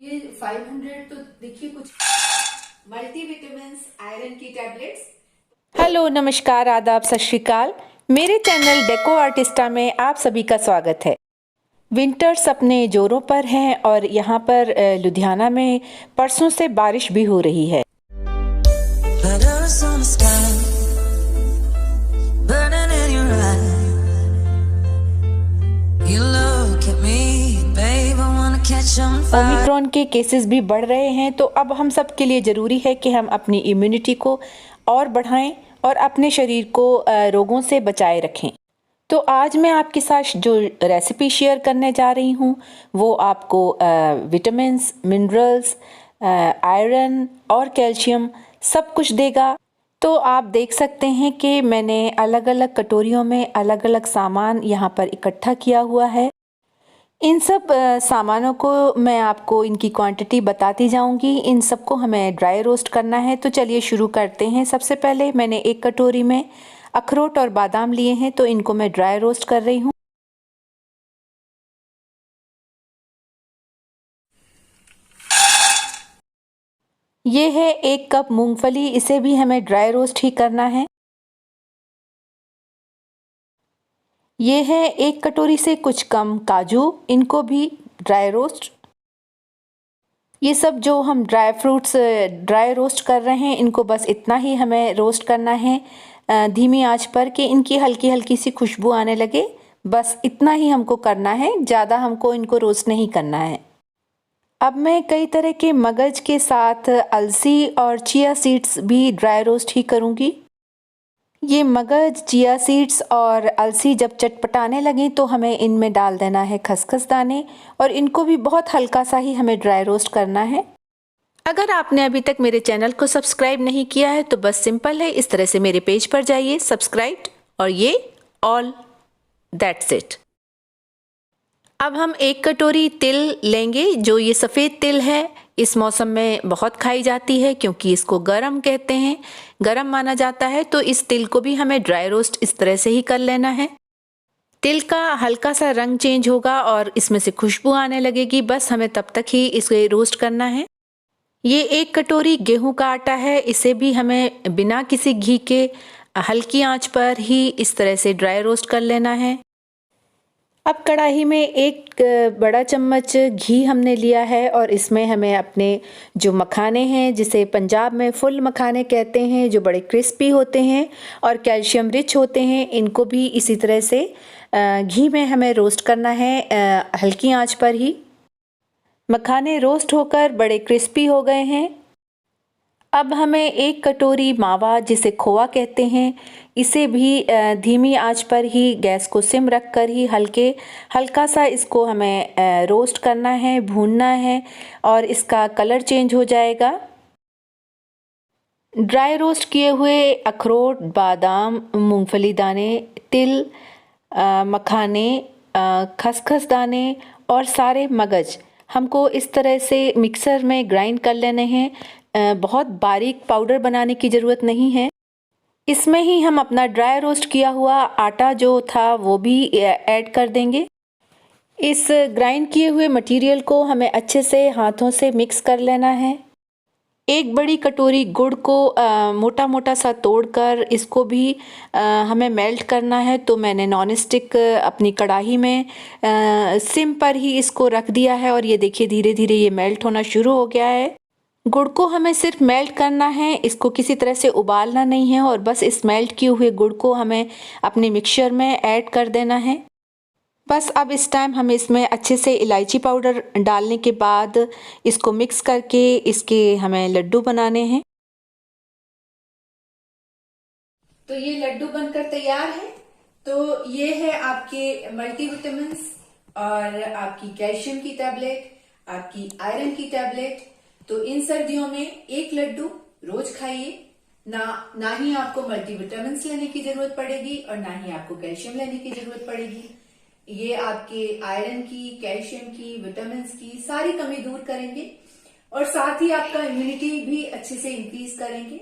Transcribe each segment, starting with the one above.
ये 500 तो देखिए कुछ मल्टीविटामिन आयरन की टैबलेट्स। हेलो, नमस्कार, आदाब, सत श्री अकाल। मेरे चैनल डेको आर्टिस्टा में आप सभी का स्वागत है। विंटर्स अपने जोरों पर हैं और यहाँ पर लुधियाना में परसों से बारिश भी हो रही है। ओमिक्रॉन के केसेस भी बढ़ रहे हैं, तो अब हम सब के लिए ज़रूरी है कि हम अपनी इम्यूनिटी को और बढ़ाएं और अपने शरीर को रोगों से बचाए रखें। तो आज मैं आपके साथ जो रेसिपी शेयर करने जा रही हूँ वो आपको विटामिन्स, मिनरल्स, आयरन और कैल्शियम सब कुछ देगा। तो आप देख सकते हैं कि मैंने अलग अलग कटोरियों में अलग अलग सामान यहाँ पर इकट्ठा किया हुआ है। इन सब सामानों को मैं आपको इनकी क्वांटिटी बताती जाऊंगी। इन सबको हमें ड्राई रोस्ट करना है। तो चलिए शुरू करते हैं। सबसे पहले मैंने एक कटोरी में अखरोट और बादाम लिए हैं, तो इनको मैं ड्राई रोस्ट कर रही हूँ। ये है 1 कप मूंगफली, इसे भी हमें ड्राई रोस्ट ही करना है। ये है 1 कटोरी से कुछ कम काजू, इनको भी ड्राई रोस्ट। ये सब जो हम ड्राई फ्रूट्स ड्राई रोस्ट कर रहे हैं, इनको बस इतना ही हमें रोस्ट करना है धीमी आंच पर कि इनकी हल्की हल्की सी खुशबू आने लगे। बस इतना ही हमको करना है, ज़्यादा हमको इनको रोस्ट नहीं करना है। अब मैं कई तरह के मगज के साथ अलसी और चिया सीड्स भी ड्राई रोस्ट ही करूँगी। ये मगज, चिया सीड्स और अलसी जब चटपटाने लगें तो हमें इनमें डाल देना है खसखस दाने, और इनको भी बहुत हल्का सा ही हमें ड्राई रोस्ट करना है। अगर आपने अभी तक मेरे चैनल को सब्सक्राइब नहीं किया है तो बस सिंपल है, इस तरह से मेरे पेज पर जाइए, सब्सक्राइब, और ये ऑल, दैट्स इट। अब हम 1 कटोरी तिल लेंगे। जो ये सफ़ेद तिल है, इस मौसम में बहुत खाई जाती है क्योंकि इसको गरम कहते हैं, गरम माना जाता है। तो इस तिल को भी हमें ड्राई रोस्ट इस तरह से ही कर लेना है। तिल का हल्का सा रंग चेंज होगा और इसमें से खुशबू आने लगेगी, बस हमें तब तक ही इसे रोस्ट करना है। ये 1 कटोरी गेहूं का आटा है, इसे भी हमें बिना किसी घी के हल्की आंच पर ही इस तरह से ड्राई रोस्ट कर लेना है। अब कढ़ाई में 1 बड़ा चम्मच घी हमने लिया है और इसमें हमें अपने जो मखाने हैं, जिसे पंजाब में फुल मखाने कहते हैं, जो बड़े क्रिस्पी होते हैं और कैल्शियम रिच होते हैं, इनको भी इसी तरह से घी में हमें रोस्ट करना है हल्की आंच पर ही। मखाने रोस्ट होकर बड़े क्रिस्पी हो गए हैं। अब हमें 1 कटोरी मावा, जिसे खोआ कहते हैं, इसे भी धीमी आंच पर ही गैस को सिम रख कर ही हल्का सा इसको हमें रोस्ट करना है, भूनना है, और इसका कलर चेंज हो जाएगा। ड्राई रोस्ट किए हुए अखरोट, बादाम, मूंगफली दाने, तिल, मखाने, खसखस दाने और सारे मगज हमको इस तरह से मिक्सर में ग्राइंड कर लेने हैं। बहुत बारीक पाउडर बनाने की ज़रूरत नहीं है। इसमें ही हम अपना ड्राई रोस्ट किया हुआ आटा जो था वो भी ऐड कर देंगे। इस ग्राइंड किए हुए मटेरियल को हमें अच्छे से हाथों से मिक्स कर लेना है। 1 बड़ी कटोरी गुड़ को मोटा मोटा सा तोड़कर इसको भी हमें मेल्ट करना है। तो मैंने नॉन स्टिक अपनी कढ़ाई में सिम पर ही इसको रख दिया है और ये देखिए धीरे धीरे ये मेल्ट होना शुरू हो गया है। गुड़ को हमें सिर्फ मेल्ट करना है, इसको किसी तरह से उबालना नहीं है, और बस इस मेल्ट किए हुए गुड़ को हमें अपने मिक्सचर में ऐड कर देना है। बस अब इस टाइम हमें इसमें अच्छे से इलायची पाउडर डालने के बाद इसको मिक्स करके इसके हमें लड्डू बनाने हैं। तो ये लड्डू बनकर तैयार है। तो ये है आपके मल्टीविटामिन्स और आपकी कैल्शियम की टैबलेट, आपकी आयरन की टैबलेट। तो इन सर्दियों में 1 लड्डू रोज खाइए। ना ही आपको मल्टीविटामिन्स लेने की जरूरत पड़ेगी और ना ही आपको कैल्शियम लेने की जरूरत पड़ेगी। ये आपके आयरन की, कैल्शियम की, विटामिन्स की सारी कमी दूर करेंगे और साथ ही आपका इम्यूनिटी भी अच्छे से इंक्रीज करेंगे।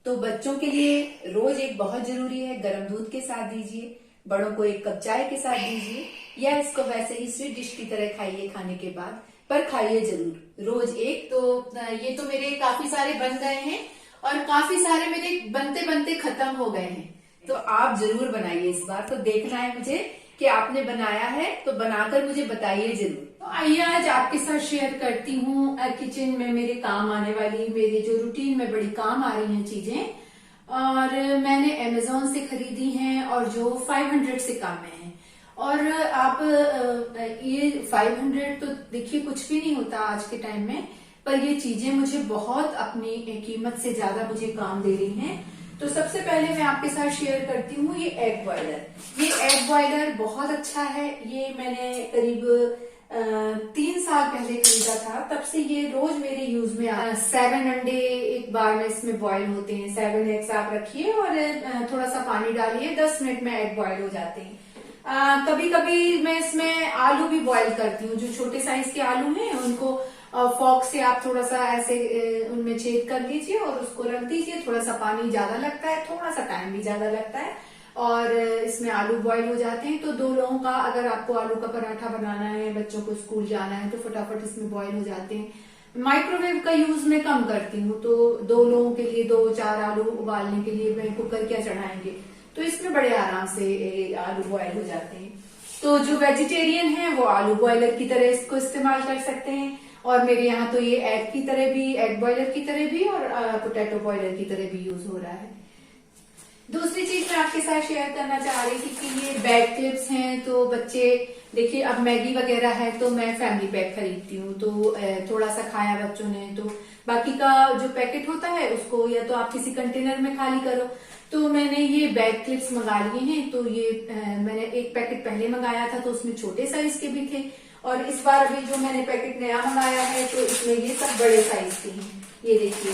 तो बच्चों के लिए रोज एक बहुत जरूरी है, गर्म दूध के साथ दीजिए, बड़ों को 1 कप चाय के साथ दीजिए, या इसको वैसे ही स्वीट डिश की तरह खाइए खाने के बाद। पर खाइए जरूर रोज एक। तो ये तो मेरे काफी सारे बन गए हैं और काफी सारे मेरे बनते बनते खत्म हो गए हैं। तो आप जरूर बनाइए इस बार। तो देखना है मुझे कि आपने बनाया है, तो बनाकर मुझे बताइए जरूर। तो आइए आज आपके साथ शेयर करती हूँ किचन में मेरे काम आने वाली, मेरे जो रूटीन में बड़ी काम आ रही हैं चीजें, और मैंने अमेजोन से खरीदी हैं और जो 500 से कम में है। और आप ये 500 तो देखिए कुछ भी नहीं होता आज के टाइम में, पर ये चीजें मुझे बहुत अपनी कीमत से ज्यादा मुझे काम दे रही हैं। तो सबसे पहले मैं आपके साथ शेयर करती हूँ ये एग बॉयलर। ये एग बॉयलर बहुत अच्छा है। ये मैंने करीब 3 साल पहले खरीदा था, तब से ये रोज मेरे यूज में 7 अंडे एक बार में इसमें बॉयल होते हैं। 7 एग्स आप रखिए और थोड़ा सा पानी डालिए, 10 मिनट में एग बॉयल हो जाते हैं। कभी कभी मैं इसमें आलू भी बॉईल करती हूँ। जो छोटे साइज के आलू हैं उनको फॉक से आप थोड़ा सा ऐसे उनमें छेद कर लीजिए और उसको रख दीजिए। थोड़ा सा पानी ज्यादा लगता है, थोड़ा सा टाइम भी ज्यादा लगता है, और इसमें आलू बॉईल हो जाते हैं। तो 2 लोगों का अगर आपको आलू का पराठा बनाना है, बच्चों को स्कूल जाना है, तो फटाफट इसमें बॉईल हो जाते हैं। माइक्रोवेव का यूज मैं कम करती हूँ। तो 2 लोगों के लिए 2-4 आलू उबालने के लिए मैं कुकर क्या चढ़ाएंगे, तो इसमें बड़े आराम से आलू बॉयल हो जाते हैं। तो जो वेजिटेरियन है वो आलू बॉयलर की तरह इसको इस्तेमाल कर सकते हैं, और मेरे यहाँ तो ये एग की तरह भी, एग बॉयलर की तरह भी और पोटैटो बॉयलर की तरह भी यूज हो रहा है। दूसरी चीज मैं आपके साथ शेयर करना चाह रही थी कि ये बैग क्लिप्स हैं। तो बच्चे देखिए, अब मैगी वगैरह है तो मैं फैमिली पैक खरीदती हूँ। तो थोड़ा सा खाया बच्चों ने, तो बाकी का जो पैकेट होता है उसको या तो आप किसी कंटेनर में खाली करो। तो मैंने ये बैग क्लिप्स मंगा लिए हैं। तो ये मैंने एक पैकेट पहले मंगाया था तो उसमें छोटे साइज के भी थे, और इस बार अभी जो मैंने पैकेट नया मंगाया है तो इसमें ये सब बड़े साइज के हैं। ये देखिए,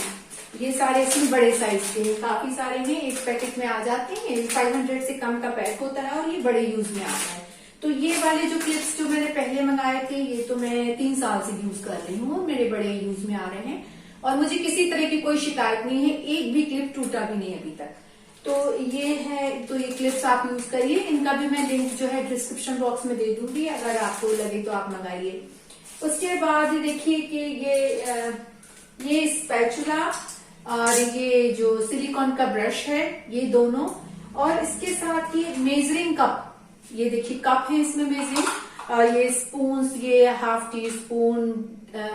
ये सारे इसमें बड़े साइज के हैं, काफी सारे हैं, एक पैकेट में आ जाते हैं। 500 से कम का पैक होता है और ये बड़े यूज में आता है। तो ये वाले जो क्लिप्स जो मैंने पहले मंगाए थे, ये तो मैं 3 साल से यूज कर रही हूँ, मेरे बड़े यूज में आ रहे हैं और मुझे किसी तरह की कोई शिकायत नहीं है। एक भी क्लिप टूटा भी नहीं अभी तक। तो ये है, तो ये क्लिप्स आप यूज करिए। इनका भी मैं लिंक जो है डिस्क्रिप्शन बॉक्स में दे दूंगी, अगर आपको लगे तो आप मंगाइए। उसके बाद देखिए कि ये स्पैचुला और ये जो सिलिकॉन का ब्रश है, ये दोनों, और इसके साथ ये मेजरिंग कप, ये देखिए कप है इसमें मेजरिंग, ये स्पून, ये ½ tea spoon,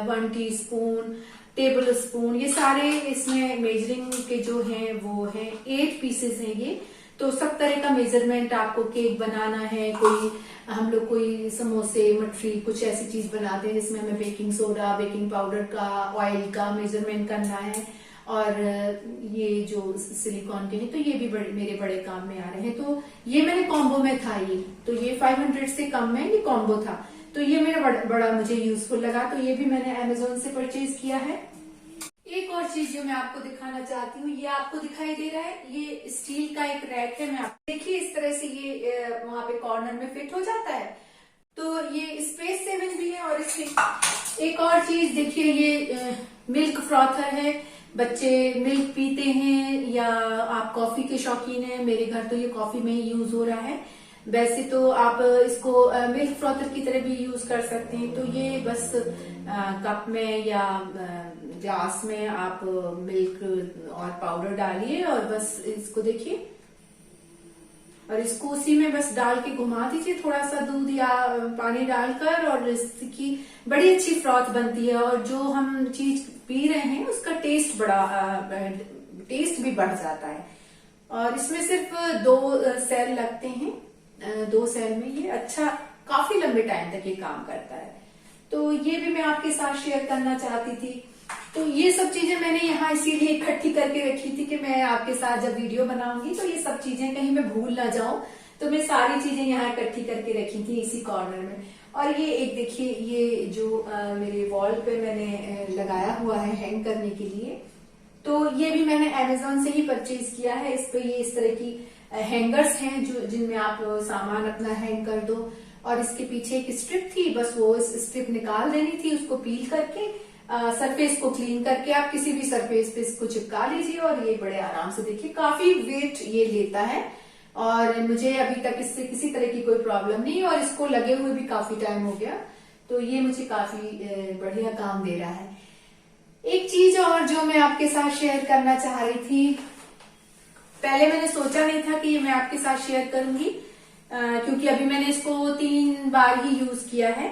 1 teaspoon, table spoon, ये सारे इसमें मेजरिंग के जो हैं वो हैं 8 पीसेस हैं ये। तो सब तरह का मेजरमेंट, आपको केक बनाना है, कोई हम लोग कोई समोसे, मठरी, कुछ ऐसी चीज बनाते हैं जिसमें हमें बेकिंग सोडा, बेकिंग पाउडर का, ऑयल का मेजरमेंट करना है, और ये जो सिलिकॉन के हैं तो ये भी मेरे बड़े काम में आ रहे हैं। तो ये मैंने कॉम्बो में था ये, तो ये 500 से कम में ये कॉम्बो था, तो ये मेरा बड़ा मुझे यूजफुल लगा। तो ये भी मैंने अमेजोन से परचेज किया है। एक और चीज जो मैं आपको दिखाना चाहती हूँ, ये आपको दिखाई दे रहा है, ये स्टील का एक रैक है। मैं आप देखिए इस तरह से ये वहां पे कॉर्नर में फिट हो जाता है, तो ये स्पेस सेविंग भी है। और इसकी एक और चीज देखिए, ये मिल्क फ्रॉथर है। बच्चे मिल्क पीते हैं या आप कॉफी के शौकीन हैं, मेरे घर तो ये कॉफी में ही यूज हो रहा है। वैसे तो आप इसको मिल्क फ्रॉथर की तरह भी यूज कर सकते हैं। तो ये बस कप में या ग्लास में आप मिल्क और पाउडर डालिए और बस इसको देखिए, और इसको उसी में बस डाल के घुमा दीजिए, थोड़ा सा दूध या पानी डालकर, और इसकी बड़ी अच्छी फ्रॉथ बनती है। और जो हम चीज पी रहे हैं उसका टेस्ट भी बढ़ जाता है। और इसमें सिर्फ 2 सेल लगते हैं, 2 सेल में ये अच्छा काफी लंबे टाइम तक ये काम करता है। तो ये भी मैं आपके साथ शेयर करना चाहती थी। तो ये सब चीजें मैंने यहाँ इसीलिए इकट्ठी करके रखी थी कि मैं आपके साथ जब वीडियो बनाऊंगी तो ये सब चीजें कहीं मैं भूल ना जाऊं, तो मैं सारी चीजें यहाँ इकट्ठी करके रखी थी इसी कॉर्नर में। और ये एक देखिए, ये जो मेरे वॉल पे मैंने लगाया हुआ है हैंग करने के लिए, तो ये भी मैंने अमेजोन से ही परचेज किया है। इस पे ये इस तरह की हैंगर्स हैं जो जिनमें आप सामान अपना हैंग कर दो, और इसके पीछे एक स्ट्रिप थी, बस वो स्ट्रिप निकाल देनी थी, उसको पील करके सरफेस को क्लीन करके आप किसी भी सरफेस पे इसको चिपका लीजिए, और ये बड़े आराम से देखिए काफी वेट ये लेता है, और मुझे अभी तक इससे किसी तरह की कोई प्रॉब्लम नहीं, और इसको लगे हुए भी काफी टाइम हो गया। तो ये मुझे काफी बढ़िया काम दे रहा है। एक चीज और जो मैं आपके साथ शेयर करना चाह रही थी, पहले मैंने सोचा नहीं था कि ये मैं आपके साथ शेयर करूंगी, क्योंकि अभी मैंने इसको 3 बार ही यूज किया है,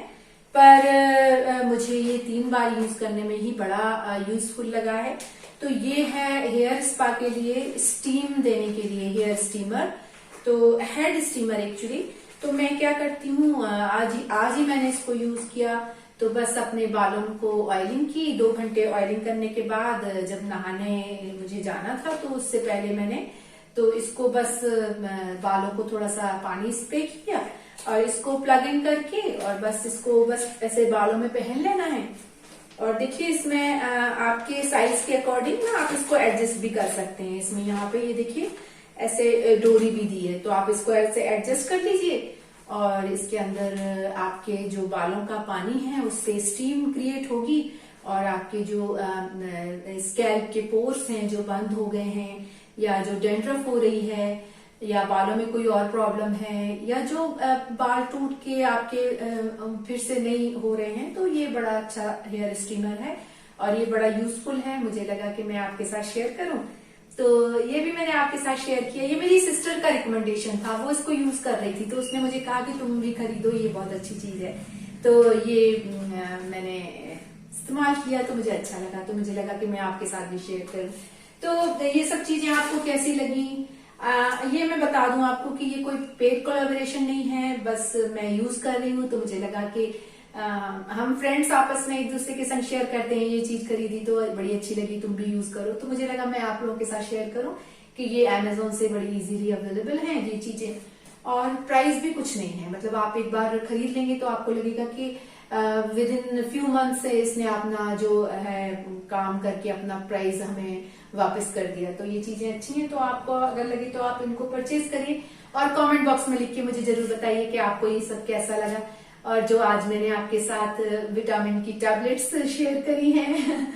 पर मुझे ये 3 बार यूज करने में ही बड़ा यूजफुल लगा है। तो ये है हेयर स्पा के लिए, स्टीम देने के लिए हेयर स्टीमर, तो हेड स्टीमर एक्चुअली। तो मैं क्या करती हूँ, आज ही मैंने इसको यूज किया। तो बस अपने बालों को ऑयलिंग की, 2 घंटे ऑयलिंग करने के बाद जब नहाने मुझे जाना था तो उससे पहले मैंने तो इसको बस बालों को थोड़ा सा पानी स्प्रे किया और इसको प्लग इन करके और बस इसको बस ऐसे बालों में पहन लेना है। और देखिए इसमें आपके साइज के अकॉर्डिंग ना आप इसको एडजस्ट भी कर सकते हैं। इसमें यहाँ पे ये देखिए ऐसे डोरी भी दी है, तो आप इसको ऐसे एडजस्ट कर लीजिए और इसके अंदर आपके जो बालों का पानी है उससे स्टीम क्रिएट होगी और आपके जो स्कैल्प के पोर्स हैं जो बंद हो गए हैं, या जो डेंड्रफ हो रही है, या बालों में कोई और प्रॉब्लम है, या जो बाल टूट के आपके फिर से नहीं हो रहे हैं, तो ये बड़ा अच्छा हेयर स्टीमर है और ये बड़ा यूजफुल है। मुझे लगा कि मैं आपके साथ शेयर करूं, तो ये भी मैंने आपके साथ शेयर किया। ये मेरी सिस्टर का रिकमेंडेशन था, वो इसको यूज कर रही थी तो उसने मुझे कहा कि तुम भी खरीदो, ये बहुत अच्छी चीज है। तो ये मैंने इस्तेमाल किया तो मुझे अच्छा लगा, तो मुझे लगा कि मैं आपके साथ भी शेयर करूं। तो ये सब चीजें आपको कैसी लगी, ये मैं बता दूं आपको कि ये कोई पेड कोलैबोरेशन नहीं है, बस मैं यूज कर रही हूँ तो मुझे लगा कि हम फ्रेंड्स आपस में एक दूसरे के संग शेयर करते हैं, ये चीज खरीदी तो बड़ी अच्छी लगी, तुम भी यूज करो, तो मुझे लगा मैं आप लोगों के साथ शेयर करूं कि ये अमेजोन से बड़ी इजीली अवेलेबल है ये चीजें, और प्राइस भी कुछ नहीं है। मतलब आप एक बार खरीद लेंगे तो आपको लगेगा कि विद इन फ्यू मंथ से इसने अपना जो है काम करके अपना प्राइस हमें वापस कर दिया। तो ये चीजें अच्छी हैं, तो आपको अगर लगे तो आप इनको परचेज करिए और कमेंट बॉक्स में लिख के मुझे जरूर बताइए कि आपको ये सब कैसा लगा। और जो आज मैंने आपके साथ विटामिन की टैबलेट्स शेयर करी हैं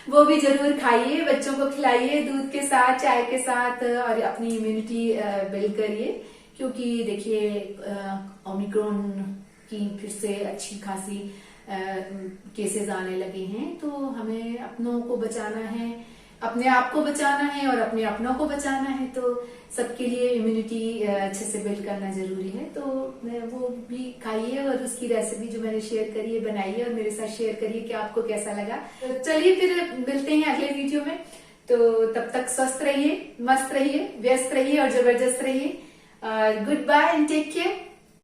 वो भी जरूर खाइए, बच्चों को खिलाइए दूध के साथ, चाय के साथ, और अपनी इम्यूनिटी बिल्ड करिए, क्योंकि देखिए ओमिक्रॉन की फिर से अच्छी खासी केसेस आने लगे हैं। तो हमें अपनों को बचाना है, अपने आप को बचाना है और अपने अपनों को बचाना है, तो सबके लिए इम्यूनिटी अच्छे से बिल्ड करना जरूरी है। तो वो भी खाइए और उसकी रेसिपी जो मैंने शेयर करी है बनाइए और मेरे साथ शेयर करिए कि आपको कैसा लगा। तो चलिए फिर मिलते हैं अगले वीडियो में, तो तब तक स्वस्थ रहिए, मस्त रहिए, व्यस्त रहिए और जबरदस्त रहिए। Good bye and take care.